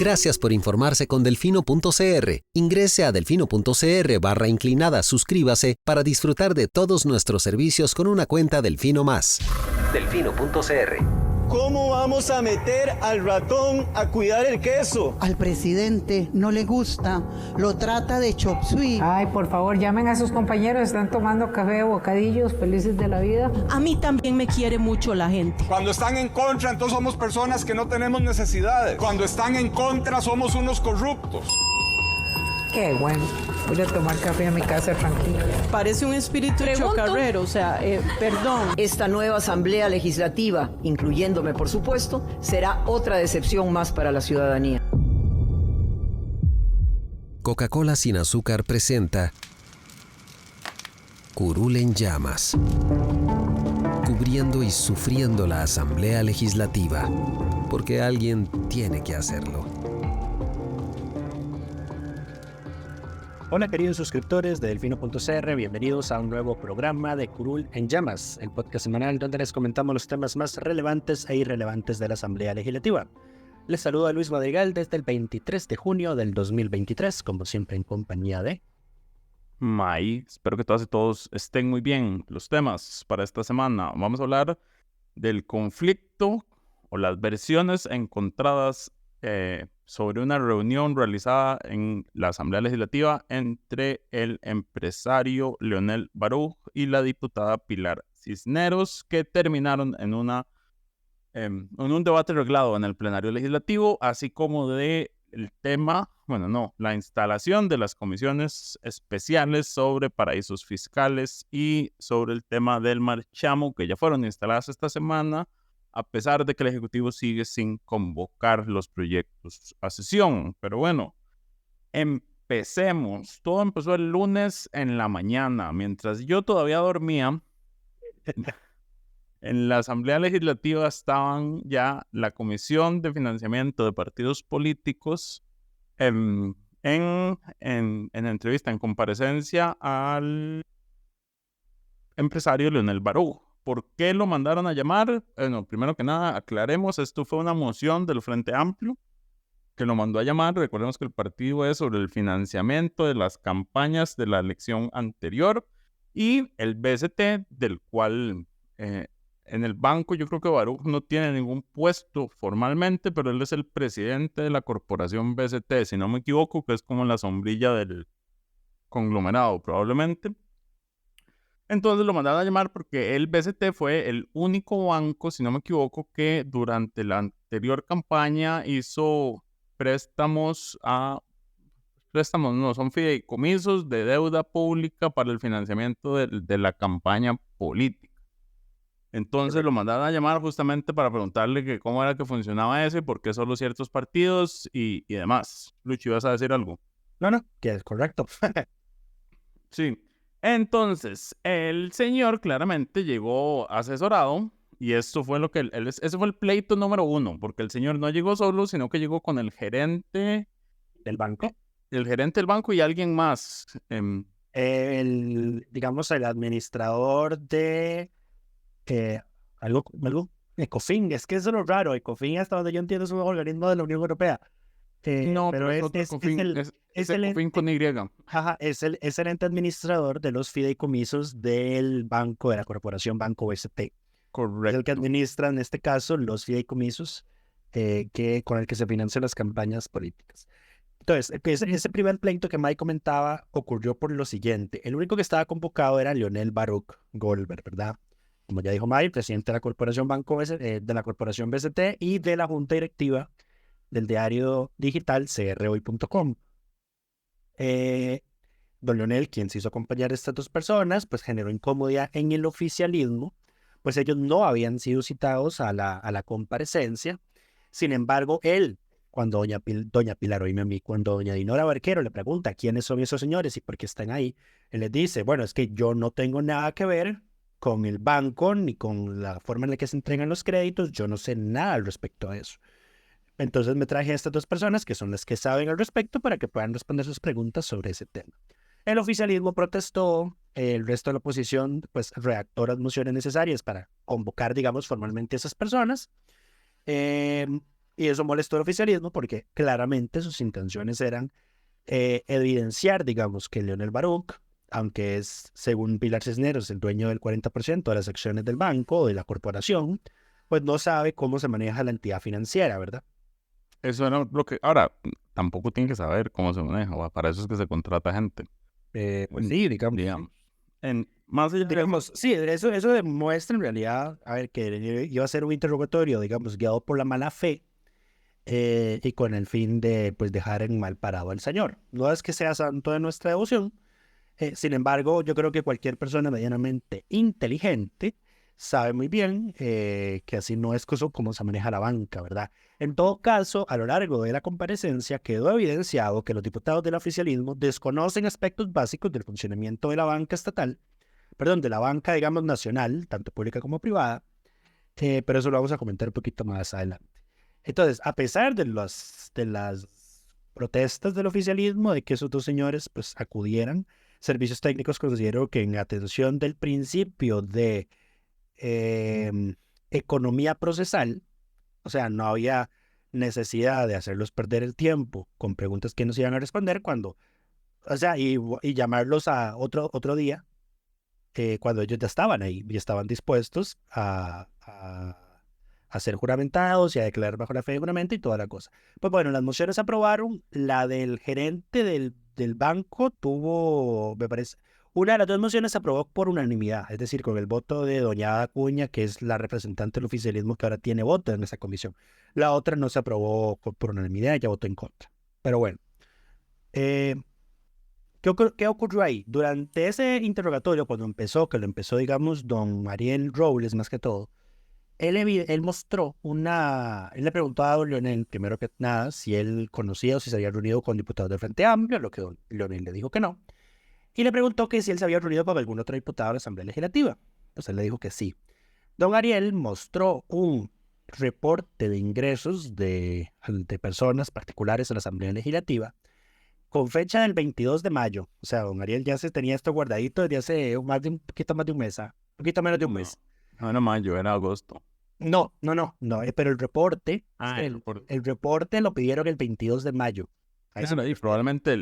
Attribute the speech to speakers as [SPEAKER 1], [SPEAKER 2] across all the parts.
[SPEAKER 1] Gracias por informarse con Delfino.cr. Ingrese a Delfino.cr/inclinada, suscríbase para disfrutar de todos nuestros servicios con una cuenta Delfino Más. Delfino.cr.
[SPEAKER 2] ¿Cómo vamos a meter al ratón a cuidar el queso?
[SPEAKER 3] Al presidente no le gusta, lo trata de chop suey.
[SPEAKER 4] Ay, por favor, llamen a sus compañeros, están tomando café, bocadillos, felices de la vida.
[SPEAKER 5] A mí también me quiere mucho la gente.
[SPEAKER 6] Cuando están en contra, entonces somos personas que no tenemos necesidades. Cuando están en contra, somos unos corruptos.
[SPEAKER 4] Qué bueno, voy a tomar café a mi casa tranquilo.
[SPEAKER 5] Parece un espíritu chocarrero, perdón.
[SPEAKER 7] Esta nueva Asamblea Legislativa, incluyéndome por supuesto, será otra decepción más para la ciudadanía.
[SPEAKER 1] Coca-Cola sin azúcar presenta Curul en llamas, cubriendo y sufriendo la Asamblea Legislativa, porque alguien tiene que hacerlo.
[SPEAKER 8] Hola queridos suscriptores de Delfino.cr, bienvenidos a un nuevo programa de Curul en Llamas, el podcast semanal donde les comentamos los temas más relevantes e irrelevantes de la Asamblea Legislativa. Les saluda Luis Madrigal desde el 23 de junio del 2023, como siempre en compañía de...
[SPEAKER 9] May, espero que todas y todos estén muy bien. Los temas para esta semana, vamos a hablar del conflicto o las versiones encontradas sobre una reunión realizada en la Asamblea Legislativa entre el empresario Leonel Baruch y la diputada Pilar Cisneros, que terminaron en un debate reglado en el plenario legislativo, así como de la instalación de las comisiones especiales sobre paraísos fiscales y sobre el tema del marchamo, que ya fueron instaladas esta semana, a pesar de que el Ejecutivo sigue sin convocar los proyectos a sesión. Pero bueno, empecemos. Todo empezó el lunes en la mañana. Mientras yo todavía dormía, en la Asamblea Legislativa estaban ya la Comisión de Financiamiento de Partidos Políticos en entrevista, en comparecencia al empresario Leonel Baruch. ¿Por qué lo mandaron a llamar? Bueno, primero que nada, aclaremos, esto fue una moción del Frente Amplio que lo mandó a llamar. Recordemos que el partido es sobre el financiamiento de las campañas de la elección anterior y el BST, del cual en el banco yo creo que Baruch no tiene ningún puesto formalmente, pero él es el presidente de la corporación BST, si no me equivoco, que es como la sombrilla del conglomerado probablemente. Entonces lo mandaron a llamar porque el BCT fue el único banco, si no me equivoco, que durante la anterior campaña hizo son fideicomisos de deuda pública para el financiamiento de la campaña política. Entonces lo mandaron a llamar justamente para preguntarle que cómo era que funcionaba eso y por qué solo ciertos partidos y demás. Lucho, ¿ibas a decir algo?
[SPEAKER 8] No, que es correcto.
[SPEAKER 9] Sí. Entonces, el señor claramente llegó asesorado y esto fue ese fue el pleito número 1, porque el señor no llegó solo, sino que llegó con el gerente
[SPEAKER 8] del banco.
[SPEAKER 9] El gerente del banco y alguien más.
[SPEAKER 8] El administrador de algo, Ecofin, es que eso es lo raro. Ecofin, hasta donde yo entiendo, es un organismo de la Unión Europea.
[SPEAKER 9] No, pero es Ecofin con Y.
[SPEAKER 8] Ajá, es el ente administrador de los fideicomisos del banco, de la corporación Banco BST.
[SPEAKER 9] Correcto.
[SPEAKER 8] Es el que administra, en este caso, los fideicomisos con el que se financian las campañas políticas. Entonces, ese primer pleito que Mike comentaba ocurrió por lo siguiente. El único que estaba convocado era Leonel Baruch Goldberg, ¿verdad? Como ya dijo Mike, presidente de la corporación de la corporación BST y de la junta directiva del diario digital crhoy.com. Don Leonel, quien se hizo acompañar a estas dos personas, pues generó incomodidad en el oficialismo, pues ellos no habían sido citados a la comparecencia. Sin embargo, él, cuando doña Pilar, oíme a mí, cuando doña Dinora Barquero le pregunta quiénes son esos señores y por qué están ahí, él les dice, bueno, es que yo no tengo nada que ver con el banco ni con la forma en la que se entregan los créditos, yo no sé nada al respecto a eso. Entonces me traje a estas dos personas que son las que saben al respecto para que puedan responder sus preguntas sobre ese tema. El oficialismo protestó, el resto de la oposición pues redactó las mociones necesarias para convocar, digamos, formalmente a esas personas. Y eso molestó al oficialismo porque claramente sus intenciones eran evidenciar, digamos, que Leonel Baruch, aunque es, según Pilar Cisneros, el dueño del 40% de las acciones del banco o de la corporación, pues no sabe cómo se maneja la entidad financiera, ¿verdad?
[SPEAKER 9] Eso era lo que... Ahora, tampoco tiene que saber cómo se maneja, ¿va? Para eso es que se contrata gente.
[SPEAKER 8] Pues sí, digamos.
[SPEAKER 9] Más allá
[SPEAKER 8] Digamos, sí, eso demuestra en realidad, a ver, que iba a ser un interrogatorio, digamos, guiado por la mala fe y con el fin de, pues, dejar en mal parado al Señor. No es que sea santo de nuestra devoción, sin embargo, yo creo que cualquier persona medianamente inteligente sabe muy bien que así no es como se maneja la banca, ¿verdad? En todo caso, a lo largo de la comparecencia quedó evidenciado que los diputados del oficialismo desconocen aspectos básicos del funcionamiento de la banca estatal, perdón, de la banca, digamos, nacional, tanto pública como privada, pero eso lo vamos a comentar un poquito más adelante. Entonces, a pesar de las protestas del oficialismo de que esos dos señores pues acudieran, Servicios Técnicos consideró que en atención del principio de economía procesal, o sea, no había necesidad de hacerlos perder el tiempo con preguntas que no se iban a responder cuando, o sea, y llamarlos a otro día, cuando ellos ya estaban ahí y estaban dispuestos a ser juramentados y a declarar bajo la fe de juramento y toda la cosa. Pues bueno, las mociones se aprobaron. La del gerente del banco tuvo, me parece, una de las dos mociones se aprobó por unanimidad, es decir, con el voto de doña Ada Acuña, que es la representante del oficialismo que ahora tiene voto en esa comisión. La otra no se aprobó por unanimidad, ella votó en contra. Pero bueno, ¿qué ocurrió ahí? Durante ese interrogatorio, cuando empezó, que lo empezó, digamos, don Ariel Robles, más que todo, él mostró él le preguntó a don Leonel, primero que nada, si él conocía o si se había reunido con diputados del Frente Amplio, lo que don Leonel le dijo que no. Y le preguntó que si él se había reunido con algún otro diputado de la Asamblea Legislativa. Pues él le dijo que sí. Don Ariel mostró un reporte de ingresos de personas particulares en la Asamblea Legislativa con fecha del 22 de mayo. O sea, don Ariel ya se tenía esto guardadito desde hace un poquito más de un mes, un poquito menos de un mes.
[SPEAKER 9] No era mayo, era agosto.
[SPEAKER 8] No, pero el reporte, el reporte lo pidieron el 22 de mayo.
[SPEAKER 9] Claro, y probablemente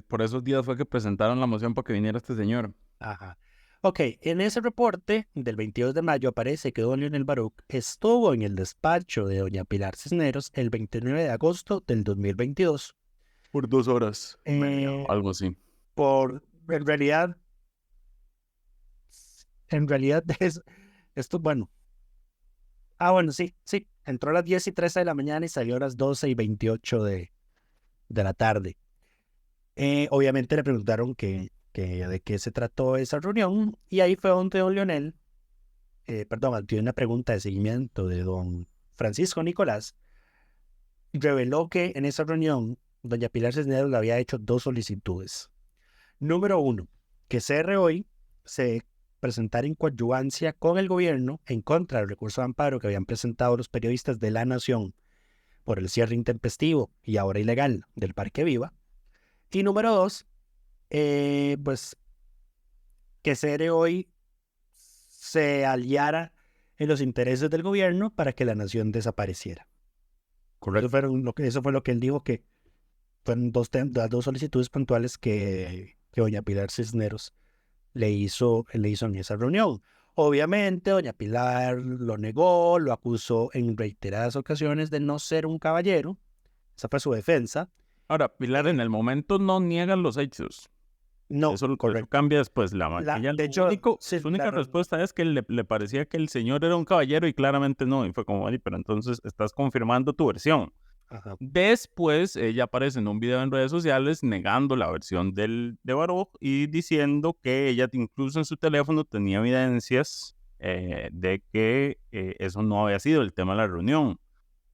[SPEAKER 9] por esos días fue que presentaron la moción para que viniera este señor.
[SPEAKER 8] Ajá. Ok, en ese reporte del 22 de mayo aparece que don Leonel Baruch estuvo en el despacho de doña Pilar Cisneros el 29 de agosto del 2022.
[SPEAKER 9] Por 2 horas, algo así.
[SPEAKER 8] En realidad esto, bueno. Bueno, sí, entró a las 10:13 de la mañana y salió a las 12:28 de la tarde. Obviamente le preguntaron de qué se trató esa reunión, y ahí fue donde don Leonel, ante una pregunta de seguimiento de don Francisco Nicolás, reveló que en esa reunión doña Pilar Cisneros le había hecho 2 solicitudes. Número 1, que CR Hoy se presentara en coadyuvancia con el gobierno en contra del recurso de amparo que habían presentado los periodistas de La Nación por el cierre intempestivo y ahora ilegal del Parque Viva. Y número 2, pues que CR Hoy se aliara en los intereses del gobierno para que La Nación desapareciera. Correcto. Eso fue lo que él dijo, que fueron las dos solicitudes puntuales que doña Pilar Cisneros le hizo en esa reunión. Obviamente, doña Pilar lo negó, lo acusó en reiteradas ocasiones de no ser un caballero. Esa fue su defensa.
[SPEAKER 9] Ahora, Pilar en el momento no niega los hechos.
[SPEAKER 8] No,
[SPEAKER 9] eso
[SPEAKER 8] correcto.
[SPEAKER 9] Cambia después. Su única respuesta es que le parecía que el señor era un caballero y claramente no. Y fue como, pero entonces estás confirmando tu versión.
[SPEAKER 8] Ajá.
[SPEAKER 9] Después ella aparece en un video en redes sociales negando la versión de Baruch y diciendo que ella incluso en su teléfono tenía evidencias de que eso no había sido el tema de la reunión.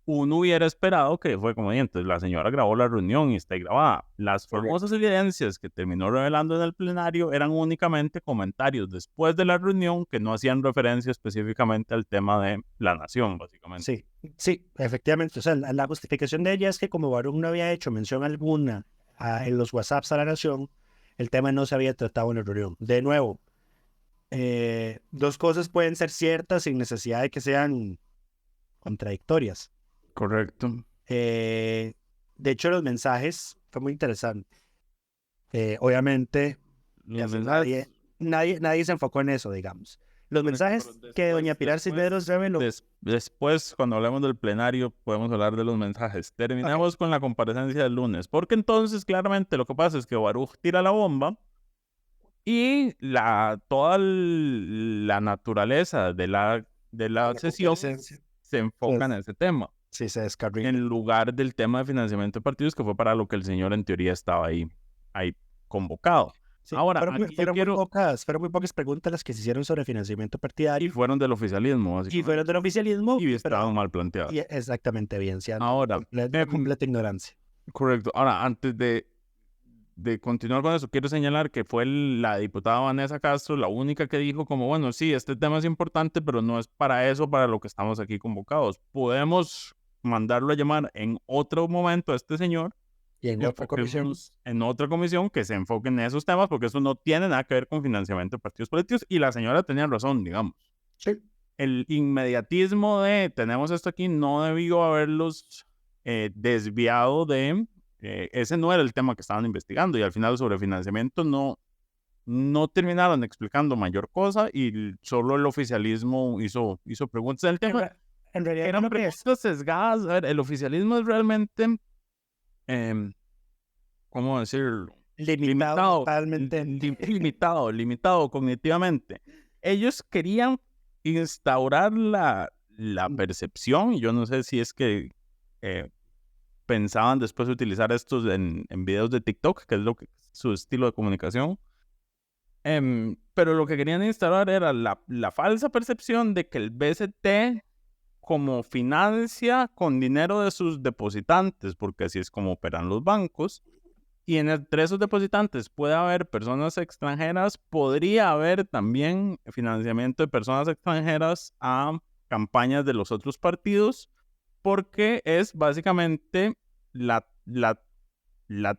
[SPEAKER 9] Uno hubiera esperado que fue como, entonces la señora grabó la reunión y está grabada. Las famosas evidencias que terminó revelando en el plenario eran únicamente comentarios después de la reunión que no hacían referencia específicamente al tema de La Nación, básicamente.
[SPEAKER 8] Sí, efectivamente. O sea, la justificación de ella es que como Baruch no había hecho mención alguna en los WhatsApps a La Nación, el tema no se había tratado en la reunión. De nuevo, 2 cosas pueden ser ciertas sin necesidad de que sean contradictorias.
[SPEAKER 9] Correcto.
[SPEAKER 8] De hecho, los mensajes fue muy interesante. Obviamente,
[SPEAKER 9] Los mensajes,
[SPEAKER 8] nadie se enfocó en eso, digamos. Los mensajes que doña Pilar Cisneros reveló.
[SPEAKER 9] Después, cuando hablemos del plenario, podemos hablar de los mensajes. Terminamos con la comparecencia del lunes, porque entonces claramente lo que pasa es que Baruch tira la bomba y toda la naturaleza de la sesión se enfoca en ese tema,
[SPEAKER 8] Sí, se descarrila.
[SPEAKER 9] en lugar del tema de financiamiento de partidos, que fue para lo que el señor en teoría estaba ahí convocado.
[SPEAKER 8] Sí,
[SPEAKER 9] Ahora,
[SPEAKER 8] fueron
[SPEAKER 9] aquí yo
[SPEAKER 8] muy pocas preguntas las que se hicieron sobre financiamiento
[SPEAKER 9] y
[SPEAKER 8] partidario
[SPEAKER 9] fueron del oficialismo,
[SPEAKER 8] y
[SPEAKER 9] básicamente.
[SPEAKER 8] fueron del oficialismo.
[SPEAKER 9] Y estaban mal planteadas.
[SPEAKER 8] Exactamente, evidenciando
[SPEAKER 9] Ahora,
[SPEAKER 8] completa ignorancia.
[SPEAKER 9] correcto. Ahora, antes de continuar con eso, quiero señalar que fue la diputada Vanessa Castro la única que dijo como, bueno, sí, este tema es importante, pero no es para eso, para lo que estamos aquí convocados. Podemos mandarlo a llamar en otro momento a este señor,
[SPEAKER 8] Y en otra comisión.
[SPEAKER 9] en otra comisión que se enfoque en esos temas, porque eso no tiene nada que ver con financiamiento de partidos políticos, y la señora tenía razón, digamos.
[SPEAKER 8] Sí.
[SPEAKER 9] El inmediatismo de tenemos esto aquí no debió haberlos desviado de ese no era el tema que estaban investigando, y al final sobre financiamiento no terminaron explicando mayor cosa, y solo el oficialismo hizo preguntas del tema.
[SPEAKER 8] En realidad,
[SPEAKER 9] Eran
[SPEAKER 8] lo que es.
[SPEAKER 9] preguntas sesgadas. A ver, el oficialismo es realmente ¿cómo decirlo?
[SPEAKER 8] Limitado totalmente.
[SPEAKER 9] Limitado cognitivamente. Ellos querían instaurar la percepción, y yo no sé si es que pensaban después utilizar estos en videos de TikTok, que es su estilo de comunicación. Pero lo que querían instaurar era la falsa percepción de que el BCT como financia con dinero de sus depositantes, porque así es como operan los bancos, y entre esos depositantes puede haber personas extranjeras, podría haber también financiamiento de personas extranjeras a campañas de los otros partidos, porque es básicamente la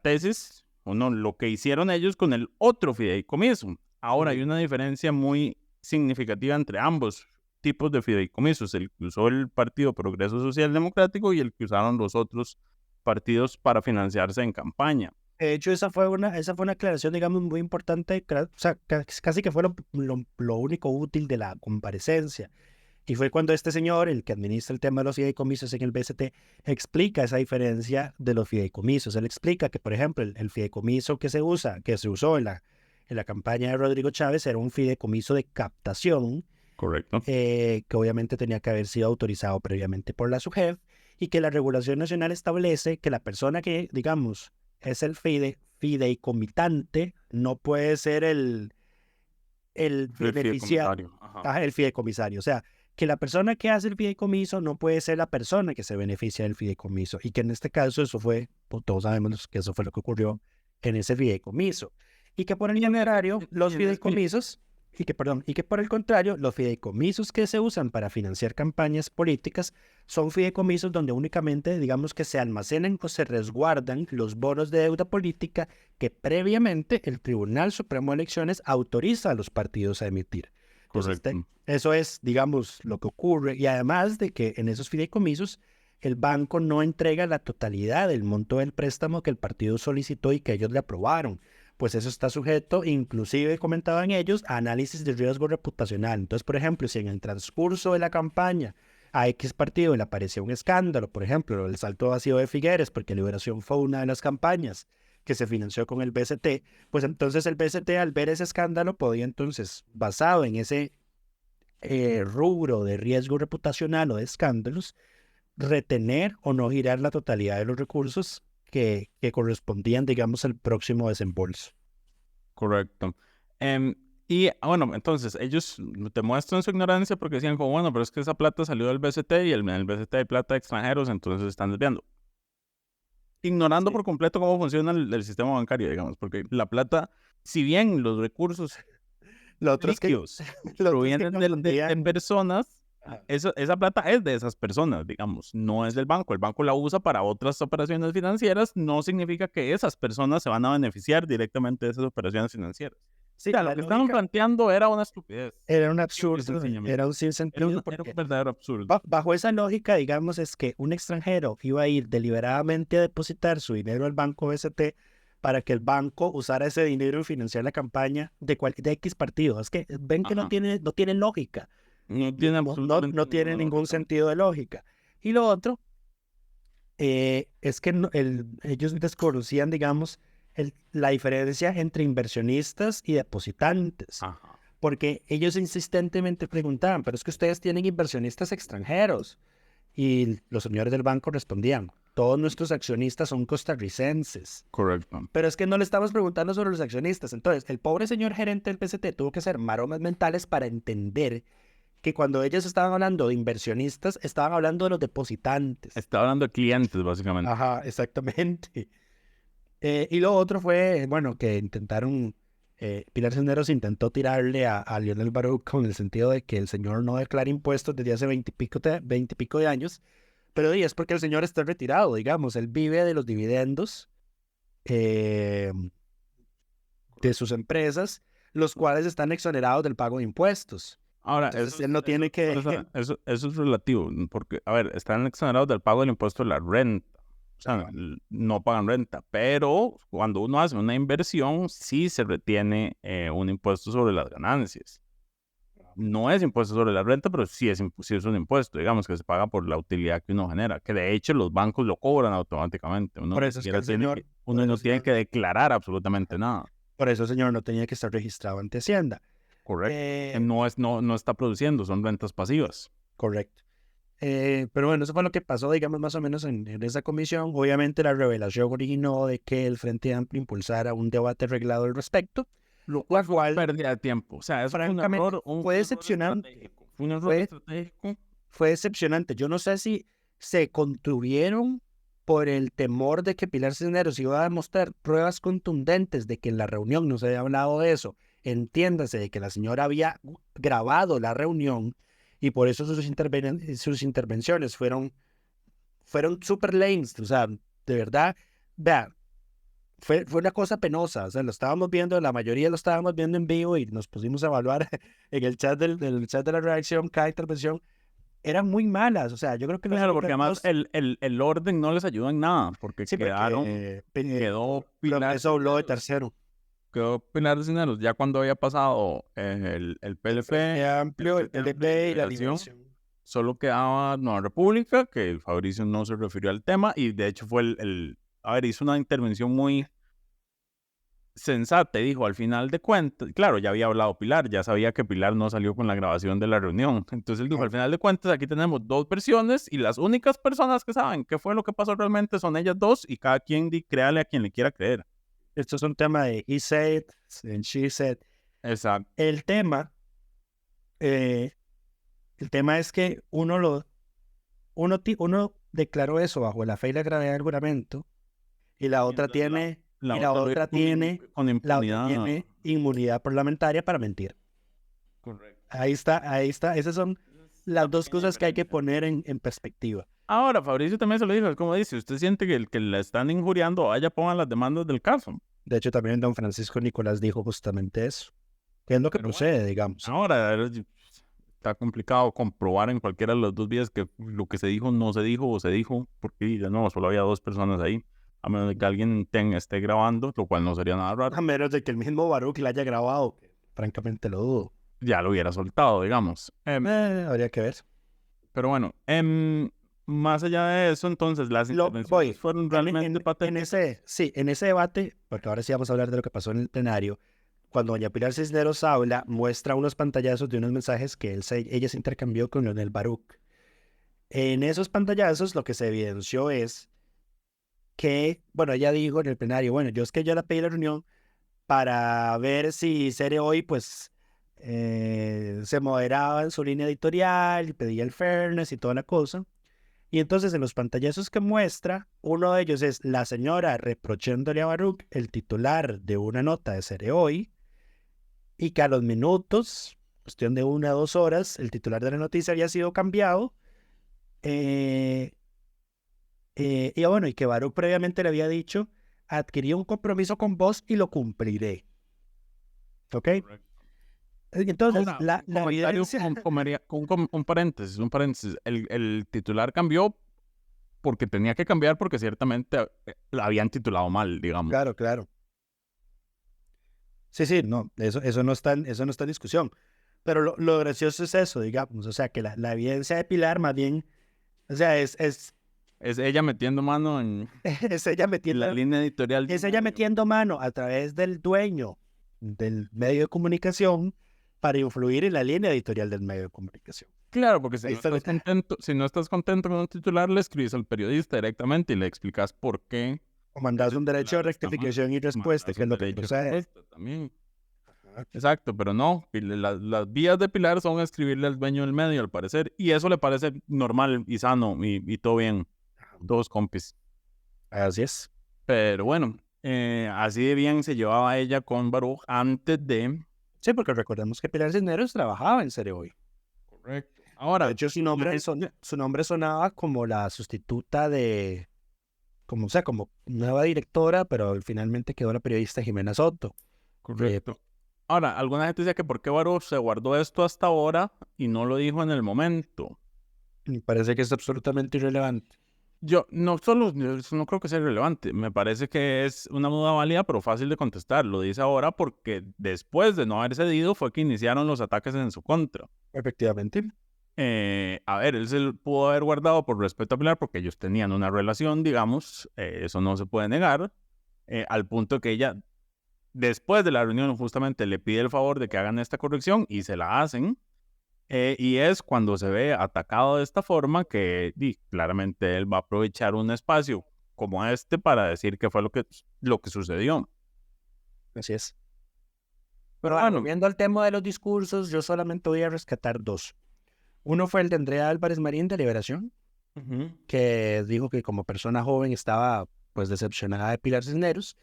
[SPEAKER 9] tesis, o no, lo que hicieron ellos con el otro fideicomiso. Ahora hay una diferencia muy significativa entre ambos tipos de fideicomisos, el que usó el Partido Progreso Social Democrático y el que usaron los otros partidos para financiarse en campaña.
[SPEAKER 8] De hecho, esa fue una aclaración, digamos, muy importante, o sea, casi que fue lo único útil de la comparecencia. Y fue cuando este señor, el que administra el tema de los fideicomisos en el BCT, explica esa diferencia de los fideicomisos. Él explica que, por ejemplo, el fideicomiso que se usó en la campaña de Rodrigo Chávez era un fideicomiso de captación.
[SPEAKER 9] Correcto.
[SPEAKER 8] Que obviamente tenía que haber sido autorizado previamente por la SUGEF, y que la regulación nacional establece que la persona que, digamos, es el fideicomitante no puede ser el beneficiario. El fideicomisario. O sea, que la persona que hace el fideicomiso no puede ser la persona que se beneficia del fideicomiso, y que en este caso eso fue, pues, todos sabemos que eso fue lo que ocurrió en ese fideicomiso, y que por el contrario, los fideicomisos y que por el contrario, los fideicomisos que se usan para financiar campañas políticas son fideicomisos donde únicamente, digamos, que se almacenan o se resguardan los bonos de deuda política que previamente el Tribunal Supremo de Elecciones autoriza a los partidos a emitir.
[SPEAKER 9] Correcto.
[SPEAKER 8] Entonces, eso es, digamos, lo que ocurre, y además de que en esos fideicomisos el banco no entrega la totalidad del monto del préstamo que el partido solicitó y que ellos le aprobaron. Pues eso está sujeto, inclusive comentaban ellos, a análisis de riesgo reputacional. Entonces, por ejemplo, si en el transcurso de la campaña a X partido le apareció un escándalo, por ejemplo, el salto vacío de Figueres, porque Liberación fue una de las campañas que se financió con el BCT, pues entonces el BCT, al ver ese escándalo, podía entonces, basado en ese rubro de riesgo reputacional o de escándalos, retener o no girar la totalidad de los recursos que correspondían, digamos, al próximo desembolso.
[SPEAKER 9] Correcto. Y bueno, entonces ellos te muestran su ignorancia porque decían como, bueno, pero es que esa plata salió del BCT y en el BCT hay plata de extranjeros, entonces están desviando. Ignorando por completo cómo funciona el sistema bancario, digamos, porque la plata, si bien los recursos líquidos provienen de personas, esa plata es de esas personas, digamos, no es del banco. El banco la usa para otras operaciones financieras, no significa que esas personas se van a beneficiar directamente de esas operaciones financieras.
[SPEAKER 8] Sí,
[SPEAKER 9] O sea, lo que estaban planteando era una estupidez.
[SPEAKER 8] era un absurdo,
[SPEAKER 9] sencillamente.
[SPEAKER 8] era un sinsentido.
[SPEAKER 9] Era un
[SPEAKER 8] porque
[SPEAKER 9] verdadero absurdo.
[SPEAKER 8] bajo esa lógica, digamos, es que un extranjero iba a ir deliberadamente a depositar su dinero al banco BCT para que el banco usara ese dinero y financiar la campaña de X partido. Es que ven que no
[SPEAKER 9] Ajá.
[SPEAKER 8] tiene lógica.
[SPEAKER 9] No tiene absolutamente
[SPEAKER 8] No tiene
[SPEAKER 9] ninguna
[SPEAKER 8] ningún
[SPEAKER 9] lógica.
[SPEAKER 8] sentido de lógica. Y lo otro es que ellos desconocían, digamos, la diferencia entre inversionistas y depositantes.
[SPEAKER 9] Ajá.
[SPEAKER 8] Porque ellos insistentemente preguntaban, pero es que ustedes tienen inversionistas extranjeros. Y los señores del banco respondían, todos nuestros accionistas son costarricenses.
[SPEAKER 9] Correcto.
[SPEAKER 8] Pero es que no le estamos preguntando sobre los accionistas. Entonces, el pobre señor gerente del PCT tuvo que hacer maromas mentales para entender que cuando ellos estaban hablando de inversionistas, estaban hablando de los depositantes.
[SPEAKER 9] Estaba hablando de clientes, básicamente.
[SPEAKER 8] Ajá, exactamente. Y lo otro fue, bueno, que intentaron, Pilar Cisneros intentó tirarle a Lionel Baruch con el sentido de que el señor no declara impuestos desde hace 20 y pico de años, pero es porque el señor está retirado, digamos, él vive de los dividendos de sus empresas, los cuales están exonerados del pago de impuestos.
[SPEAKER 9] Ahora,
[SPEAKER 8] Entonces, él no tiene que...
[SPEAKER 9] Eso es relativo, porque, a ver, están exonerados del pago del impuesto de la renta. O sea, no pagan renta, pero cuando uno hace una inversión, sí se retiene un impuesto sobre las ganancias. No es impuesto sobre la renta, pero sí es un impuesto, digamos, que se paga por la utilidad que uno genera, que de hecho los bancos lo cobran automáticamente. Uno
[SPEAKER 8] Por eso es que el señor...
[SPEAKER 9] uno no tiene que declarar absolutamente nada.
[SPEAKER 8] Por eso el señor no tenía que estar registrado ante Hacienda.
[SPEAKER 9] Correcto. No está produciendo, son rentas pasivas.
[SPEAKER 8] Correcto. Pero bueno, eso fue lo que pasó, digamos, más o menos en esa comisión. Obviamente la revelación originó de que el Frente Amplio impulsara un debate reglado al respecto, lo cual
[SPEAKER 9] Pérdida de tiempo. O sea, eso
[SPEAKER 8] francamente fue decepcionante.
[SPEAKER 9] Fue un error estratégico.
[SPEAKER 8] Fue decepcionante. Yo no sé si se contuvieron por el temor de que Pilar Cisneros iba a demostrar pruebas contundentes de que en la reunión no se había hablado de eso. Entiéndase de que la señora había grabado la reunión y por eso sus intervenciones fueron super lames. O sea, de verdad, vea, fue una cosa penosa. O sea, lo estábamos viendo, la mayoría lo estábamos viendo en vivo y nos pusimos a evaluar en el chat chat de la reacción cada intervención. Eran muy malas, o sea, yo creo que...
[SPEAKER 9] Claro, porque además el orden no les ayuda en nada, porque
[SPEAKER 8] sí,
[SPEAKER 9] quedó Pilar...
[SPEAKER 8] Eso habló de tercero.
[SPEAKER 9] Quedó Pilar Cisneros, ya cuando había pasado el PLP,
[SPEAKER 8] amplio, el PLP y la liberación.
[SPEAKER 9] Solo quedaba Nueva República, que Fabricio no se refirió al tema, y de hecho fue hizo una intervención muy sensata, dijo, al final de cuentas, claro, ya había hablado Pilar, ya sabía que Pilar no salió con la grabación de la reunión, entonces él dijo, al final de cuentas, aquí tenemos dos versiones, y las únicas personas que saben qué fue lo que pasó realmente son ellas dos, y cada quien créale a quien le quiera creer.
[SPEAKER 8] Esto es un tema de he said and she said.
[SPEAKER 9] Exacto.
[SPEAKER 8] El tema es que uno declaró eso bajo la fe y la gravedad del juramento, y la otra tiene
[SPEAKER 9] con impunidad.
[SPEAKER 8] Inmunidad parlamentaria para mentir.
[SPEAKER 9] Correcto.
[SPEAKER 8] Ahí está. Esas son las dos cosas que hay que poner en perspectiva.
[SPEAKER 9] Ahora, Fabricio también se lo dijo, como dice, usted siente que el que la están injuriando, vaya, pongan las demandas del caso.
[SPEAKER 8] De hecho, también don Francisco Nicolás dijo justamente eso. ¿Qué es lo que procede, digamos?
[SPEAKER 9] Ahora, está complicado comprobar en cualquiera de las dos vías que lo que se dijo no se dijo o se dijo, porque ya no, solo había dos personas ahí, a menos de que alguien esté grabando, lo cual no sería nada raro.
[SPEAKER 8] A menos de que el mismo Baruch la haya grabado, que francamente lo dudo.
[SPEAKER 9] Ya lo hubiera soltado, digamos.
[SPEAKER 8] Habría que ver.
[SPEAKER 9] Pero bueno, más allá de eso, entonces, las intervenciones fueron realmente patéticas.
[SPEAKER 8] En ese debate, porque ahora sí vamos a hablar de lo que pasó en el plenario, cuando doña Pilar Cisneros habla, muestra unos pantallazos de unos mensajes que ella se intercambió con Lionel Baruch. En esos pantallazos lo que se evidenció es que, bueno, ella dijo en el plenario, bueno, yo la pedí la reunión para ver si Cere hoy, pues, se moderaba en su línea editorial y pedía el fairness y toda la cosa. Y entonces en los pantallazos que muestra, uno de ellos es la señora reprochándole a Baruch, el titular de una nota de Cere Hoy, y que a los minutos, cuestión de 1 a 2 horas, el titular de la noticia había sido cambiado. Y bueno, y que Baruch previamente le había dicho, adquirí un compromiso con vos y lo cumpliré. ¿Ok? Entonces,
[SPEAKER 9] Ahora,
[SPEAKER 8] la
[SPEAKER 9] comentario
[SPEAKER 8] evidencia...
[SPEAKER 9] un paréntesis. El titular cambió porque tenía que cambiar porque ciertamente la habían titulado mal, digamos.
[SPEAKER 8] Claro, claro. Sí, no, eso no está en discusión. Pero lo gracioso es eso, digamos, o sea, que la evidencia de Pilar más bien, o sea, es
[SPEAKER 9] Es ella metiendo mano en
[SPEAKER 8] es ella
[SPEAKER 9] la
[SPEAKER 8] metiendo,
[SPEAKER 9] línea editorial.
[SPEAKER 8] es ella metiendo mano a través del dueño del medio de comunicación para influir en la línea editorial del medio de comunicación.
[SPEAKER 9] Claro, porque si
[SPEAKER 8] Ahí
[SPEAKER 9] no,
[SPEAKER 8] está.
[SPEAKER 9] si no estás contento con un titular, le escribes al periodista directamente y le explicas por qué.
[SPEAKER 8] O mandas un derecho de
[SPEAKER 9] Titular está mal.
[SPEAKER 8] rectificación y respuesta,
[SPEAKER 9] Mandas
[SPEAKER 8] que es
[SPEAKER 9] un
[SPEAKER 8] lo que
[SPEAKER 9] derecho de
[SPEAKER 8] procede.
[SPEAKER 9] respuesta también. Exacto, pero no, las vías de Pilar son escribirle al dueño del medio, al parecer, y eso le parece normal y sano y todo bien, todos compis.
[SPEAKER 8] Así es.
[SPEAKER 9] Pero bueno, así de bien se llevaba ella con Baruch antes de...
[SPEAKER 8] Sí, porque recordemos que Pilar Cisneros trabajaba en Serie Hoy.
[SPEAKER 9] Correcto. Ahora,
[SPEAKER 8] De hecho, su nombre sonaba como la sustituta de, como nueva directora, pero finalmente quedó la periodista Jimena Soto.
[SPEAKER 9] correcto. Ahora, alguna gente decía que por qué Baruch se guardó esto hasta ahora y no lo dijo en el momento.
[SPEAKER 8] Me parece que es absolutamente irrelevante.
[SPEAKER 9] Yo no creo que sea relevante. Me parece que es una duda válida, pero fácil de contestar. Lo dice ahora porque después de no haber cedido fue que iniciaron los ataques en su contra.
[SPEAKER 8] Efectivamente.
[SPEAKER 9] A ver, él se pudo haber guardado por respeto a Pilar porque ellos tenían una relación, digamos, eso no se puede negar, al punto que ella, después de la reunión, justamente le pide el favor de que hagan esta corrección y se la hacen. Y es cuando se ve atacado de esta forma que claramente él va a aprovechar un espacio como este para decir qué fue lo que sucedió.
[SPEAKER 8] Así es. Pero bueno, viendo el tema de los discursos, yo solamente voy a rescatar dos. Uno fue el de Andrea Álvarez Marín de Liberación, que dijo que como persona joven estaba pues decepcionada de Pilar Cisneros,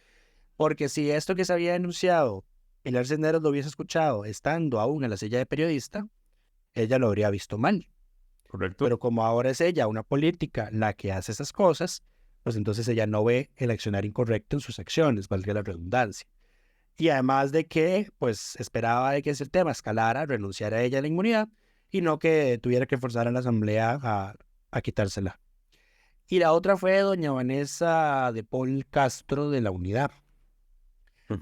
[SPEAKER 8] porque si esto que se había denunciado, Pilar Cisneros lo hubiese escuchado estando aún en la silla de periodista, ella lo habría visto mal.
[SPEAKER 9] Correcto.
[SPEAKER 8] Pero como ahora es ella, una política, la que hace esas cosas, pues entonces ella no ve el accionar incorrecto en sus acciones, valga la redundancia. Y además de que, pues, esperaba de que ese tema escalara, renunciara a ella a la inmunidad y no que tuviera que forzar a la asamblea a quitársela. Y la otra fue doña Vanessa de Paul Castro de la Unidad.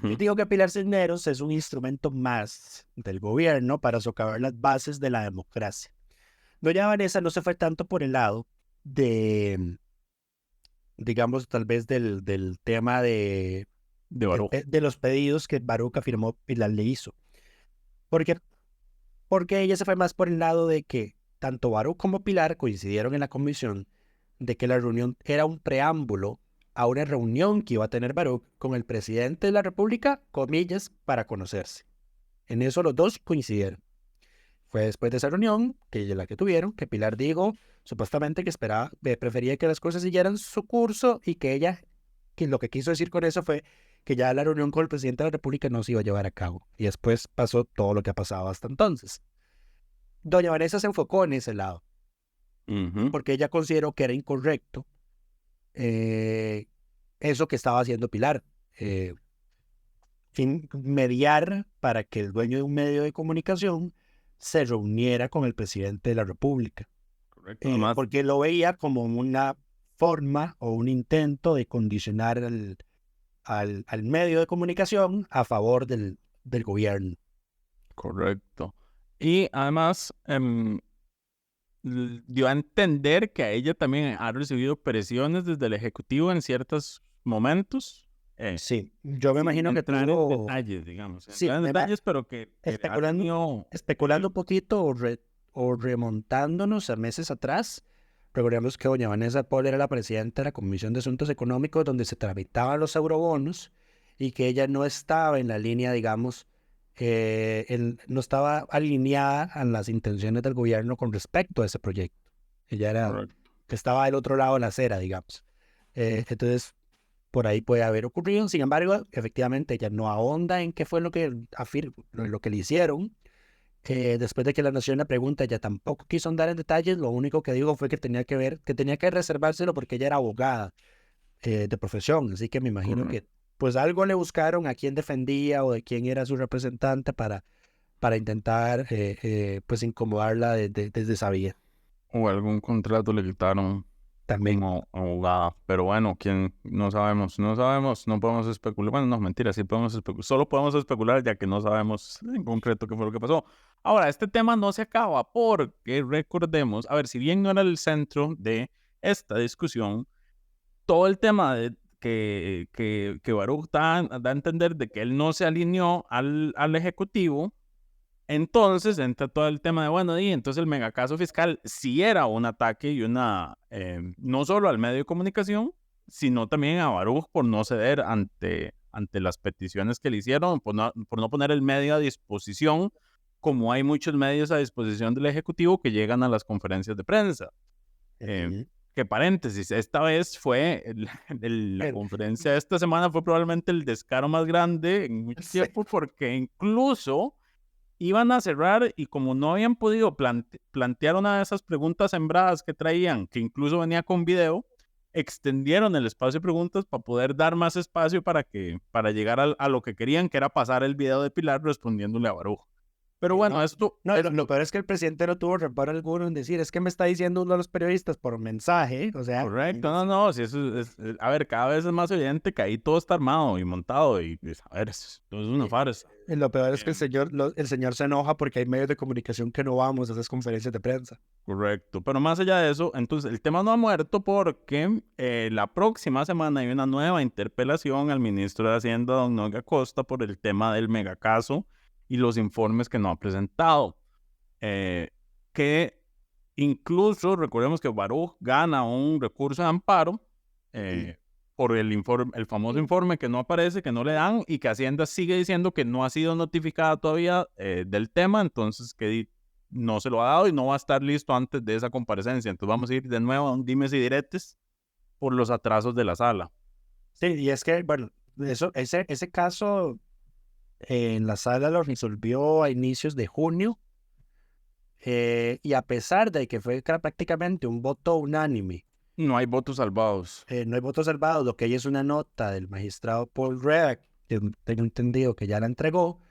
[SPEAKER 8] Yo digo que Pilar Cisneros es un instrumento más del gobierno para socavar las bases de la democracia. Doña Vanessa no se fue tanto por el lado de, digamos, tal vez del tema de
[SPEAKER 9] Baruch.
[SPEAKER 8] de los pedidos que Baruch afirmó Pilar le hizo. Porque ella se fue más por el lado de que tanto Baruch como Pilar coincidieron en la comisión de que la reunión era un preámbulo a una reunión que iba a tener Baruch con el presidente de la República, comillas, para conocerse. En eso los dos coincidieron. Fue después de esa reunión, la que tuvieron, que Pilar dijo supuestamente que prefería que las cosas siguieran su curso y que ella, que lo que quiso decir con eso fue que ya la reunión con el presidente de la República no se iba a llevar a cabo. Y después pasó todo lo que ha pasado hasta entonces. Doña Vanessa se enfocó en ese lado, porque ella consideró que era incorrecto eso que estaba haciendo Pilar. Mediar para que el dueño de un medio de comunicación se reuniera con el presidente de la República.
[SPEAKER 9] Correcto.
[SPEAKER 8] Porque lo veía como una forma o un intento de condicionar al medio de comunicación a favor del gobierno.
[SPEAKER 9] Correcto. Y además dio a entender que a ella también ha recibido presiones desde el Ejecutivo en ciertos momentos.
[SPEAKER 8] Sí, yo me imagino que
[SPEAKER 9] tuvo detalles, digamos.
[SPEAKER 8] Sí,
[SPEAKER 9] detalles, pero que
[SPEAKER 8] especulando un poquito o remontándonos a meses atrás. Recordemos que doña Vanessa Paul era la presidenta de la Comisión de Asuntos Económicos donde se tramitaban los eurobonos y que ella no estaba en la línea, digamos, no estaba alineada a las intenciones del gobierno con respecto a ese proyecto. Ella estaba del otro lado de la acera, digamos. Entonces, por ahí puede haber ocurrido. Sin embargo, efectivamente, ella no ahonda en qué fue lo que le hicieron. Después de que la Nación la pregunta, ella tampoco quiso andar en detalles. Lo único que dijo fue que tenía que reservárselo porque ella era abogada de profesión. Así que me imagino que pues algo le buscaron a quién defendía o de quién era su representante para intentar pues incomodarla desde esa vía.
[SPEAKER 9] O algún contrato le quitaron
[SPEAKER 8] También.
[SPEAKER 9] como abogada. Pero bueno, ¿quién? No sabemos, no podemos especular. Bueno, no, mentira, sí podemos especular. Solo podemos especular ya que no sabemos en concreto qué fue lo que pasó. Ahora, este tema no se acaba porque recordemos, a ver, si bien no era el centro de esta discusión, todo el tema de que Baruch da a entender de que él no se alineó al Ejecutivo. Entonces entra todo el tema de, bueno, y entonces el megacaso fiscal sí era un ataque y no solo al medio de comunicación, sino también a Baruch por no ceder ante las peticiones que le hicieron, por no poner el medio a disposición, como hay muchos medios a disposición del Ejecutivo que llegan a las conferencias de prensa. Que paréntesis, esta vez fue la conferencia de esta semana fue probablemente el descaro más grande en mucho tiempo, porque incluso iban a cerrar y como no habían podido plantear una de esas preguntas sembradas que traían, que incluso venía con video, extendieron el espacio de preguntas para poder dar más espacio para llegar a lo que querían, que era pasar el video de Pilar respondiéndole a Baruch. Pero bueno, esto...
[SPEAKER 8] No, lo peor es que el presidente no tuvo reparo alguno en decir, es que me está diciendo uno de los periodistas por mensaje, o sea...
[SPEAKER 9] Correcto, no, si eso es... A ver, cada vez es más evidente que ahí todo está armado y montado y, a ver, eso es una farsa.
[SPEAKER 8] Y lo peor es que el señor se enoja porque hay medios de comunicación que no vamos a esas conferencias de prensa.
[SPEAKER 9] Correcto, pero más allá de eso, entonces el tema no ha muerto porque la próxima semana hay una nueva interpelación al ministro de Hacienda, don Noé Acosta, por el tema del megacaso y los informes que no ha presentado. Que incluso, recordemos que Baruch gana un recurso de amparo por el famoso informe que no aparece, que no le dan, y que Hacienda sigue diciendo que no ha sido notificada todavía del tema, entonces que no se lo ha dado y no va a estar listo antes de esa comparecencia. Entonces vamos a ir de nuevo a un dimes y diretes por los atrasos de la sala.
[SPEAKER 8] Sí, y es que, bueno, ese caso... en la sala lo resolvió a inicios de junio y a pesar de que fue prácticamente un voto unánime.
[SPEAKER 9] No hay votos salvados.
[SPEAKER 8] No hay votos salvados, lo que hay es una nota del magistrado Paul Redack, que tengo entendido que ya la entregó,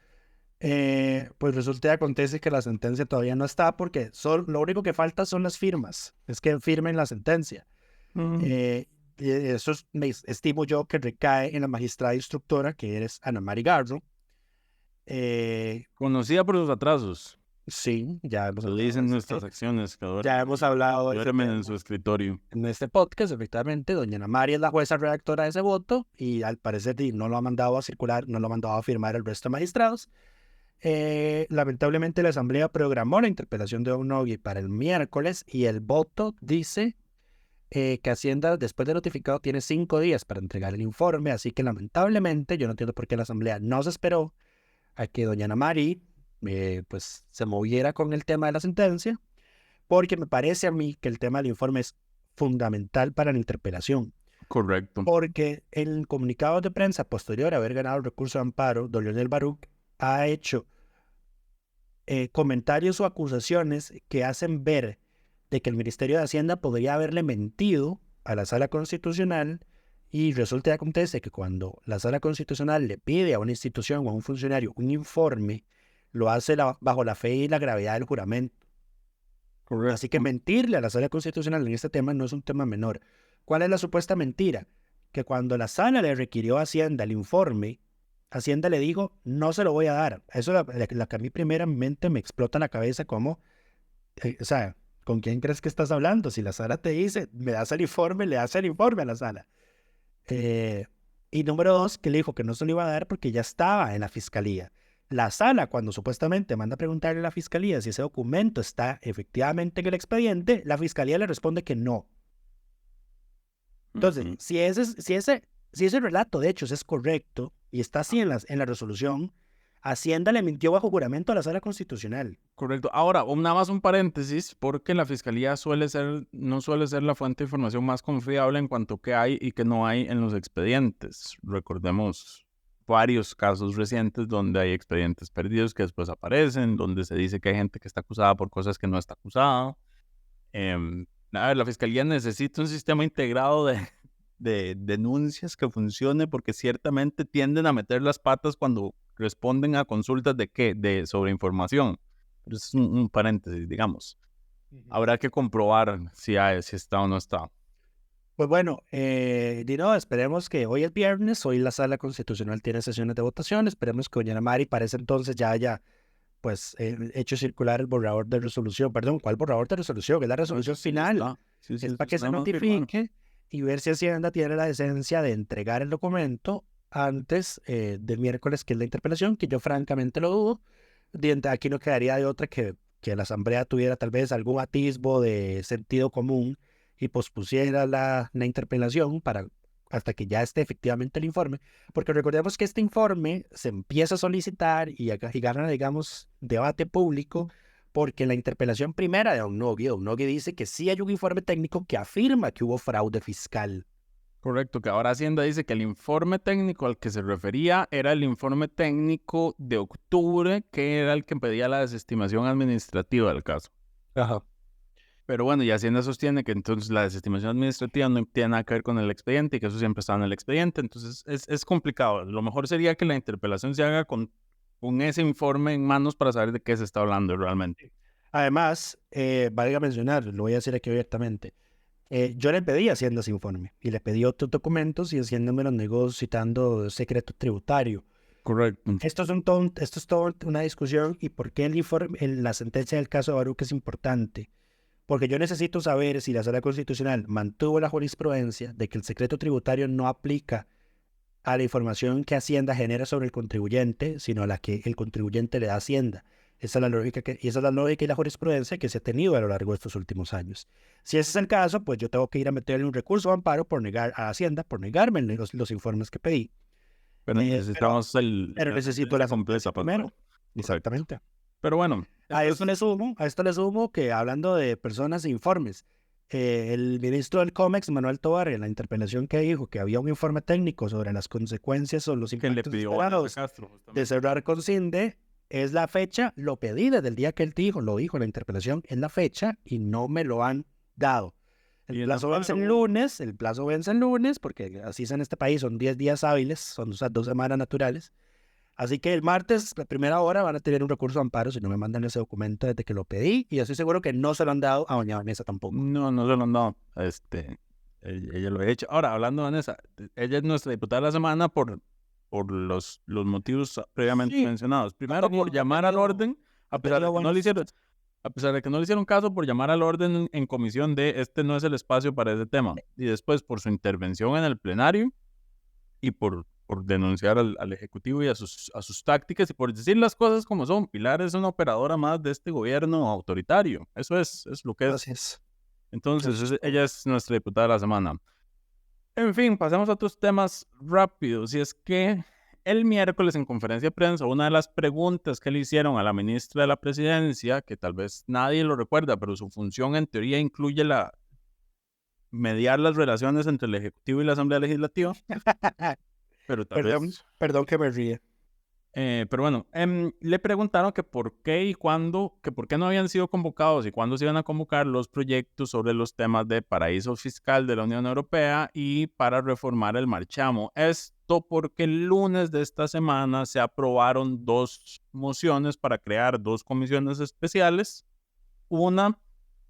[SPEAKER 8] pues resulta y acontece que la sentencia todavía no está porque lo único que falta son las firmas, es que firmen la sentencia. Eso estimo yo que recae en la magistrada instructora, que eres Ana Mari Garro.
[SPEAKER 9] Conocida por sus atrasos.
[SPEAKER 8] Sí, ya hemos hablado.
[SPEAKER 9] Lo dicen nuestras acciones, que
[SPEAKER 8] ya hemos hablado.
[SPEAKER 9] Duermen en su escritorio.
[SPEAKER 8] En este podcast, efectivamente, doña Ana Mari es la jueza redactora de ese voto y al parecer no lo ha mandado a circular, no lo ha mandado a firmar el resto de magistrados. Lamentablemente la asamblea programó la interpelación de Don Nogui para el miércoles y el voto dice que Hacienda, después de notificado, tiene 5 días para entregar el informe, así que lamentablemente yo no entiendo por qué la asamblea no se esperó a que doña Ana Mari pues se moviera con el tema de la sentencia, porque me parece a mí que el tema del informe es fundamental para la interpelación.
[SPEAKER 9] Correcto.
[SPEAKER 8] Porque en comunicados de prensa posterior a haber ganado el recurso de amparo, don Leonel Baruch ha hecho comentarios o acusaciones que hacen ver de que el Ministerio de Hacienda podría haberle mentido a la Sala Constitucional. Y resulta y acontece que cuando la Sala Constitucional le pide a una institución o a un funcionario un informe, lo hace bajo la fe y la gravedad del juramento.
[SPEAKER 9] Correcto.
[SPEAKER 8] Así que mentirle a la Sala Constitucional en este tema no es un tema menor. ¿Cuál es la supuesta mentira? Que cuando la Sala le requirió a Hacienda el informe, Hacienda le dijo, no se lo voy a dar. Eso es la que a mí primeramente me explota en la cabeza como, o sea, ¿con quién crees que estás hablando? Si la Sala te dice, me das el informe, le das el informe a la Sala. Y número 2, que le dijo que no se lo iba a dar porque ya estaba en la fiscalía. La Sala, cuando supuestamente manda a preguntarle a la fiscalía si ese documento está efectivamente en el expediente, la fiscalía le responde que no. Entonces, si ese relato de hechos es correcto y está así en la resolución, Hacienda le mintió bajo juramento a la Sala Constitucional.
[SPEAKER 9] Correcto. Ahora, nada más un paréntesis, porque la Fiscalía no suele ser la fuente de información más confiable en cuanto que hay y que no hay en los expedientes. Recordemos varios casos recientes donde hay expedientes perdidos que después aparecen, donde se dice que hay gente que está acusada por cosas que no está acusada. A ver, la Fiscalía necesita un sistema integrado de denuncias que funcione, porque ciertamente tienden a meter las patas cuando responden a consultas sobre información. Pero es un paréntesis, digamos. Habrá que comprobar si está o no está.
[SPEAKER 8] Pues bueno, Dino, esperemos que hoy es viernes, hoy la Sala Constitucional tiene sesiones de votación, esperemos que doña Mari para ese entonces ya haya pues hecho circular el borrador de resolución. Perdón, ¿cuál borrador de resolución? Es la resolución final. Es para que se notifique y ver si Hacienda tiene la decencia de entregar el documento antes del miércoles, que es la interpelación, que yo francamente lo dudo. Aquí no quedaría de otra que la Asamblea tuviera tal vez algún atisbo de sentido común y pospusiera la interpelación hasta que ya esté efectivamente el informe, porque recordemos que este informe se empieza a solicitar y gana, digamos, debate público, porque la interpelación primera de Don Nogui dice que sí hay un informe técnico que afirma que hubo fraude fiscal.
[SPEAKER 9] Correcto, que ahora Hacienda dice que el informe técnico al que se refería era el informe técnico de octubre, que era el que pedía la desestimación administrativa del caso.
[SPEAKER 8] Ajá.
[SPEAKER 9] Pero bueno, y Hacienda sostiene que entonces la desestimación administrativa no tiene nada que ver con el expediente y que eso siempre está en el expediente. Entonces es complicado. Lo mejor sería que la interpelación se haga con ese informe en manos para saber de qué se está hablando realmente.
[SPEAKER 8] Además, valga mencionar, lo voy a decir aquí abiertamente, yo le pedí a Hacienda ese informe y le pedí otros documentos y Hacienda me los negó citando secreto tributario.
[SPEAKER 9] Correcto.
[SPEAKER 8] Esto es toda una discusión y por qué el informe, la sentencia del caso de Baruch es importante. Porque yo necesito saber si la Sala Constitucional mantuvo la jurisprudencia de que el secreto tributario no aplica a la información que Hacienda genera sobre el contribuyente, sino a la que el contribuyente le da a Hacienda. Esa es la lógica y la jurisprudencia que se ha tenido a lo largo de estos últimos años. Si ese es el caso, pues yo tengo que ir a meterle un recurso de amparo por negar a Hacienda, por negarme los informes que pedí.
[SPEAKER 9] Pero necesitamos
[SPEAKER 8] pero necesito la completa primero. Exactamente.
[SPEAKER 9] Pero bueno.
[SPEAKER 8] A esto le sumo que hablando de personas e informes, el ministro del COMEX, Manuel Tovar, en la interpelación que dijo que había un informe técnico sobre las consecuencias o los impactos esperados de cerrar con CINDE, es la fecha, lo pedí desde el día que él lo dijo en la interpelación, es la fecha y no me lo han dado. El plazo vence el lunes, porque así es en este país, son 10 días hábiles, son 2 semanas naturales. Así que el martes, la primera hora, van a tener un recurso de amparo si no me mandan ese documento desde que lo pedí. Y yo estoy seguro que no se lo han dado a doña Vanessa tampoco.
[SPEAKER 9] No se lo han dado. Ella lo ha hecho. Ahora, hablando de Vanessa, ella es nuestra diputada de la semana por los motivos previamente mencionados. Primero, por llamar al orden, a pesar de que no le hicieron caso, por llamar al orden en comisión de este no es el espacio para ese tema. Y después, por su intervención en el plenario y por denunciar al Ejecutivo y a sus tácticas y por decir las cosas como son. Pilar es una operadora más de este gobierno autoritario. Eso es lo que es.
[SPEAKER 8] Así es.
[SPEAKER 9] Entonces, ella es nuestra diputada de la semana. En fin, pasemos a otros temas rápidos. Y es que el miércoles en conferencia de prensa, una de las preguntas que le hicieron a la ministra de la Presidencia, que tal vez nadie lo recuerda, pero su función en teoría incluye mediar las relaciones entre el Ejecutivo y la Asamblea Legislativa. Pero
[SPEAKER 8] perdón que me ríe.
[SPEAKER 9] Pero bueno, le preguntaron que por qué y cuándo, que por qué no habían sido convocados y cuándo se iban a convocar los proyectos sobre los temas de paraíso fiscal de la Unión Europea y para reformar el marchamo. Esto porque el lunes de esta semana se aprobaron 2 mociones para crear 2 comisiones especiales. Una,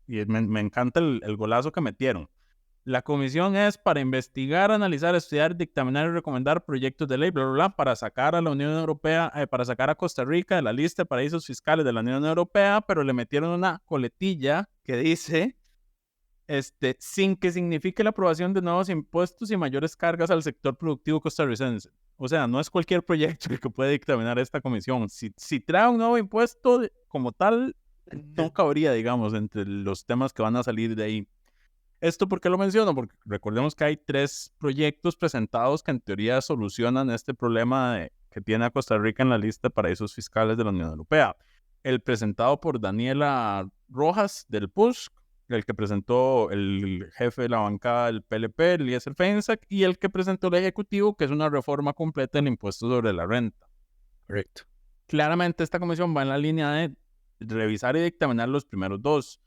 [SPEAKER 9] y me encanta el golazo que metieron. La comisión es para investigar, analizar, estudiar, dictaminar y recomendar proyectos de ley, bla, bla, bla, para sacar a la Unión Europea, para sacar a Costa Rica de la lista de paraísos fiscales de la Unión Europea, pero le metieron una coletilla que dice, sin que signifique la aprobación de nuevos impuestos y mayores cargas al sector productivo costarricense. O sea, no es cualquier proyecto el que puede dictaminar esta comisión. Si trae un nuevo impuesto como tal, no cabría, digamos, entre los temas que van a salir de ahí. ¿Esto por qué lo menciono? Porque recordemos que hay 3 proyectos presentados que en teoría solucionan este problema que tiene a Costa Rica en la lista de paraísos fiscales de la Unión Europea. El presentado por Daniela Rojas del PUSC, el que presentó el jefe de la bancada del PLP, Eliezer Feinsack, y el que presentó el Ejecutivo, que es una reforma completa del impuesto sobre la renta.
[SPEAKER 8] Correcto.
[SPEAKER 9] Claramente esta comisión va en la línea de revisar y dictaminar los primeros 2.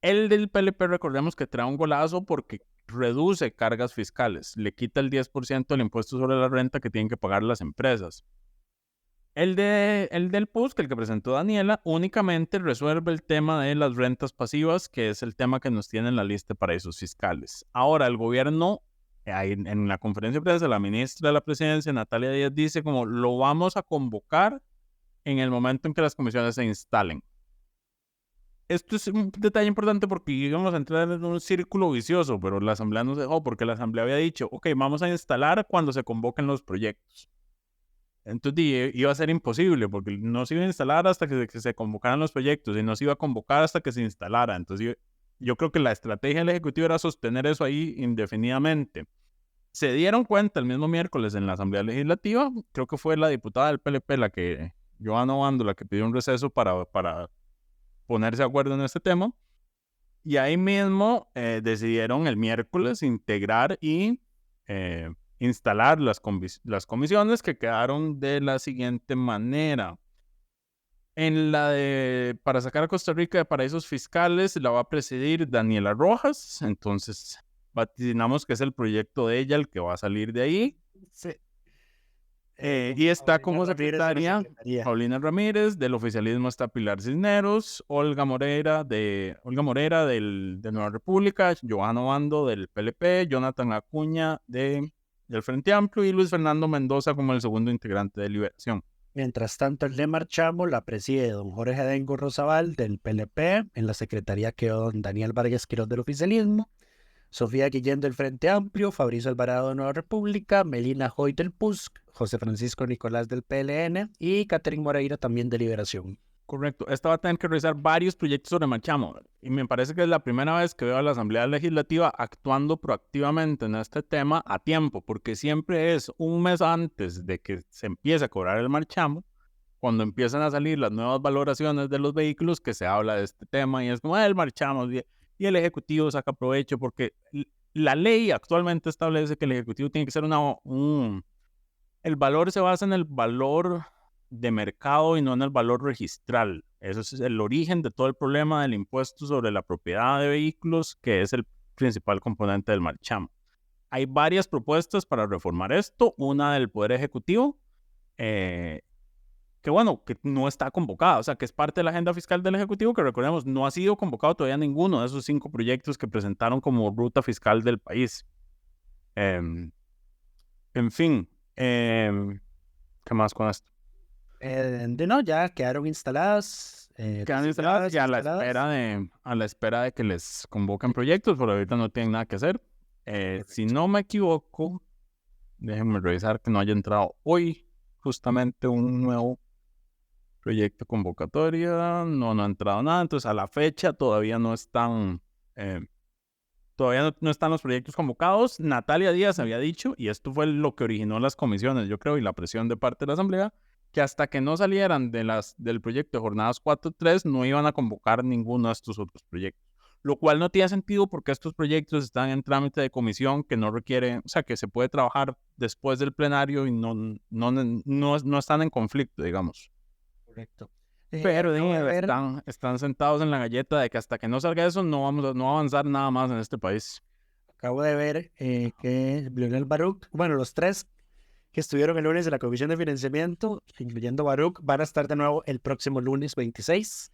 [SPEAKER 9] El del PLP, recordemos que trae un golazo porque reduce cargas fiscales, le quita el 10% del impuesto sobre la renta que tienen que pagar las empresas. El del PUSC, el que presentó Daniela, únicamente resuelve el tema de las rentas pasivas, que es el tema que nos tiene en la lista de paraísos fiscales. Ahora, el gobierno, en la conferencia de prensa, la ministra de la Presidencia, Natalia Díaz, dice como lo vamos a convocar en el momento en que las comisiones se instalen. Esto es un detalle importante porque íbamos a entrar en un círculo vicioso, pero la Asamblea nos dejó porque la Asamblea había dicho, ok, vamos a instalar cuando se convoquen los proyectos. Entonces iba a ser imposible porque no se iba a instalar hasta que se convocaran los proyectos y no se iba a convocar hasta que se instalara. Entonces yo creo que la estrategia del Ejecutivo era sostener eso ahí indefinidamente. Se dieron cuenta el mismo miércoles en la Asamblea Legislativa, creo que fue la diputada del PLP, Johanna Obando, la que pidió un receso para ponerse de acuerdo en este tema. Y ahí mismo decidieron el miércoles integrar y instalar las comisiones que quedaron de la siguiente manera. En la para sacar a Costa Rica de paraísos fiscales la va a presidir Daniela Rojas, entonces vaticinamos que es el proyecto de ella el que va a salir de ahí. Sí. Y está como secretaria Paulina Ramírez, del oficialismo está Pilar Cisneros, Olga Moreira de Nueva República, Johanna Obando del PLP, Jonathan Acuña del Frente Amplio y Luis Fernando Mendoza como el segundo integrante de Liberación.
[SPEAKER 8] Mientras tanto, el de Marchamo la preside don Jorge Dengo Rosabal del PLP, en la secretaría quedó don Daniel Vargas Quiroz del oficialismo, Sofía Guillén del Frente Amplio, Fabricio Alvarado de Nueva República, Melina Hoy del PUSC, José Francisco Nicolás del PLN y Catherine Moreira también de Liberación.
[SPEAKER 9] Correcto. Esta va a tener que revisar varios proyectos sobre Marchamo y me parece que es la primera vez que veo a la Asamblea Legislativa actuando proactivamente en este tema a tiempo, porque siempre es un mes antes de que se empiece a cobrar el Marchamo, cuando empiezan a salir las nuevas valoraciones de los vehículos, que se habla de este tema y es como el Marchamo y el Ejecutivo saca provecho porque la ley actualmente establece que el Ejecutivo tiene que ser el valor se basa en el valor de mercado y no en el valor registral. Eso es el origen de todo el problema del impuesto sobre la propiedad de vehículos, que es el principal componente del Marchamo. Hay varias propuestas para reformar esto, una del Poder Ejecutivo, que no está convocada, o sea, que es parte de la agenda fiscal del Ejecutivo, que recordemos, no ha sido convocado todavía ninguno de esos 5 proyectos que presentaron como ruta fiscal del país. En fin, ¿qué más con esto?
[SPEAKER 8] Ya quedaron instaladas.
[SPEAKER 9] Quedan instaladas ya a la espera de que les convoquen proyectos, por ahorita no tienen nada que hacer. Si no me equivoco, déjenme revisar que no haya entrado hoy justamente un nuevo proyecto convocatoria. No ha entrado nada, entonces a la fecha todavía no están no están los proyectos convocados. Natalia Díaz había dicho, y esto fue lo que originó las comisiones, yo creo, y la presión de parte de la Asamblea, que hasta que no salieran del proyecto de jornadas 4.3 no iban a convocar ninguno de estos otros proyectos. Lo cual no tiene sentido porque estos proyectos están en trámite de comisión que no requiere, o sea, que se puede trabajar después del plenario y no están en conflicto, digamos.
[SPEAKER 8] Correcto.
[SPEAKER 9] Pero están sentados en la galleta de que hasta que no salga eso no va a avanzar nada más en este país.
[SPEAKER 8] Acabo de ver que Lionel Baruch, los 3 que estuvieron el lunes en la Comisión de Financiamiento, incluyendo Baruch, van a estar de nuevo el próximo lunes 26,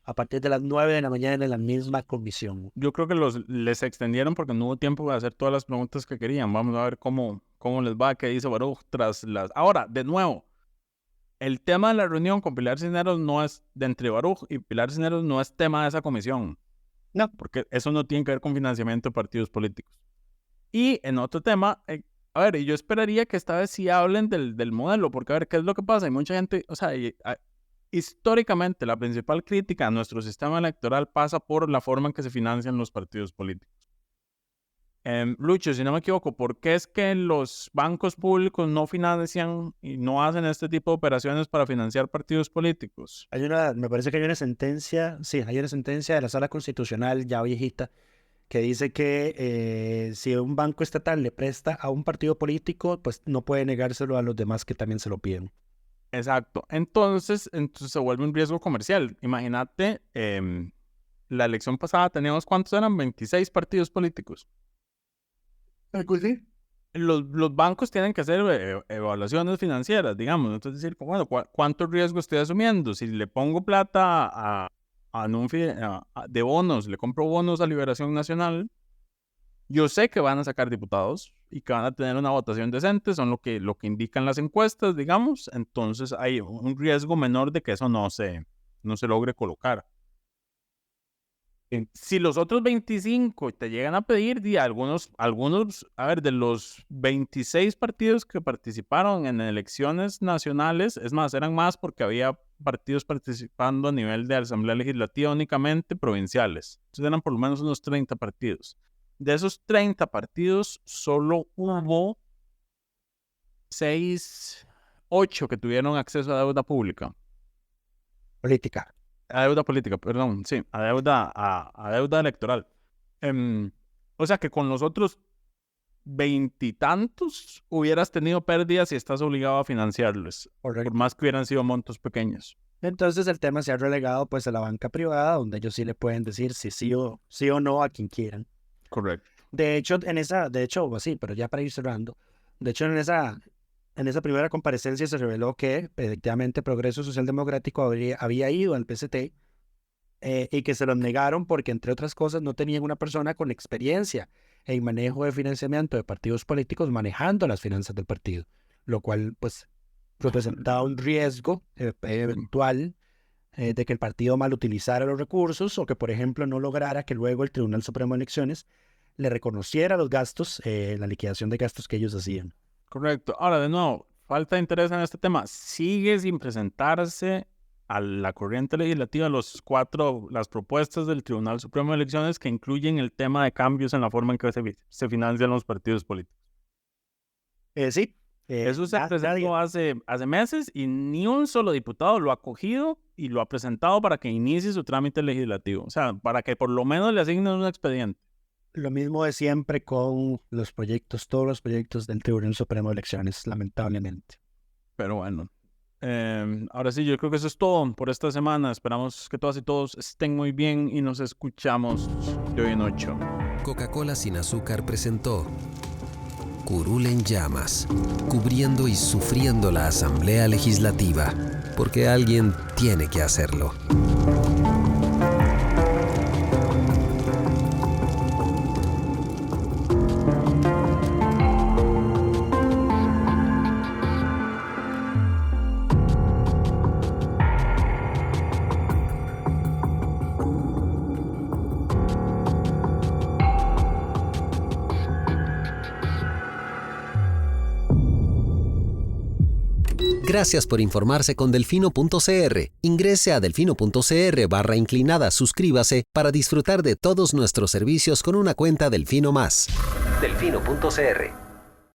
[SPEAKER 8] a partir de las 9 de la mañana en la misma comisión.
[SPEAKER 9] Yo creo que les extendieron porque no hubo tiempo para hacer todas las preguntas que querían. Vamos a ver cómo les va, qué dice Baruch tras las... Ahora, de nuevo, el tema de la reunión con Pilar Cisneros no es de entre Baruch y Pilar Cisneros, no es tema de esa comisión. No, porque eso no tiene que ver con financiamiento de partidos políticos. Y en otro tema, y yo esperaría que esta vez sí hablen del modelo, porque a ver, ¿qué es lo que pasa? Hay mucha gente, o sea, históricamente la principal crítica a nuestro sistema electoral pasa por la forma en que se financian los partidos políticos. Lucho, si no me equivoco, ¿por qué es que los bancos públicos no financian y no hacen este tipo de operaciones para financiar partidos políticos?
[SPEAKER 8] Me parece que hay una sentencia de la Sala Constitucional ya viejita que dice que si un banco estatal le presta a un partido político, pues no puede negárselo a los demás que también se lo piden.
[SPEAKER 9] Exacto. Entonces se vuelve un riesgo comercial. Imagínate, la elección pasada teníamos, ¿cuántos eran? 26 partidos políticos. Los bancos tienen que hacer evaluaciones financieras, digamos. Entonces, decir, bueno, ¿cuánto riesgo estoy asumiendo? Si le pongo plata de bonos, le compro bonos a Liberación Nacional, yo sé que van a sacar diputados y que van a tener una votación decente, son lo que indican las encuestas, digamos. Entonces, hay un riesgo menor de que eso no se logre colocar. Si los otros 25 te llegan a pedir, algunos, a ver, de los 26 partidos que participaron en elecciones nacionales, es más, eran más porque había partidos participando a nivel de Asamblea Legislativa únicamente provinciales. Entonces eran por lo menos unos 30 partidos. De esos 30 partidos, solo hubo 8 que tuvieron acceso a deuda pública.
[SPEAKER 8] Política.
[SPEAKER 9] A deuda política, perdón, sí, a deuda electoral. O sea que con los otros 20 y tantos hubieras tenido pérdidas y estás obligado a financiarlos, por más que hubieran sido montos pequeños.
[SPEAKER 8] Entonces el tema se ha relegado pues a la banca privada, donde ellos sí le pueden decir si sí o no a quien quieran.
[SPEAKER 9] Correcto.
[SPEAKER 8] De hecho, sí, pero ya para ir cerrando, de hecho en esa primera comparecencia se reveló que efectivamente Progreso Social Democrático había ido al PST y que se los negaron porque, entre otras cosas, no tenían una persona con experiencia en manejo de financiamiento de partidos políticos manejando las finanzas del partido, lo cual pues representaba un riesgo eventual de que el partido mal utilizara los recursos o que, por ejemplo, no lograra que luego el Tribunal Supremo de Elecciones le reconociera los gastos, la liquidación de gastos que ellos hacían.
[SPEAKER 9] Correcto. Ahora, de nuevo, falta de interés en este tema. Sigue sin presentarse a la corriente legislativa las propuestas del Tribunal Supremo de Elecciones que incluyen el tema de cambios en la forma en que se financian los partidos políticos.
[SPEAKER 8] Sí.
[SPEAKER 9] Eso se presentó hace meses y ni un solo diputado lo ha cogido y lo ha presentado para que inicie su trámite legislativo. O sea, para que por lo menos le asignen un expediente.
[SPEAKER 8] Lo mismo de siempre con todos los proyectos del Tribunal Supremo de Elecciones, lamentablemente.
[SPEAKER 9] Pero bueno, ahora sí, yo creo que eso es todo por esta semana. Esperamos que todas y todos estén muy bien y nos escuchamos de hoy en 8.
[SPEAKER 1] Coca-Cola sin azúcar presentó Curul en llamas, cubriendo y sufriendo la Asamblea Legislativa, porque alguien tiene que hacerlo. Gracias por informarse con Delfino.cr. Ingrese a Delfino.cr/inclinada, suscríbase para disfrutar de todos nuestros servicios con una cuenta Delfino Más. Delfino.cr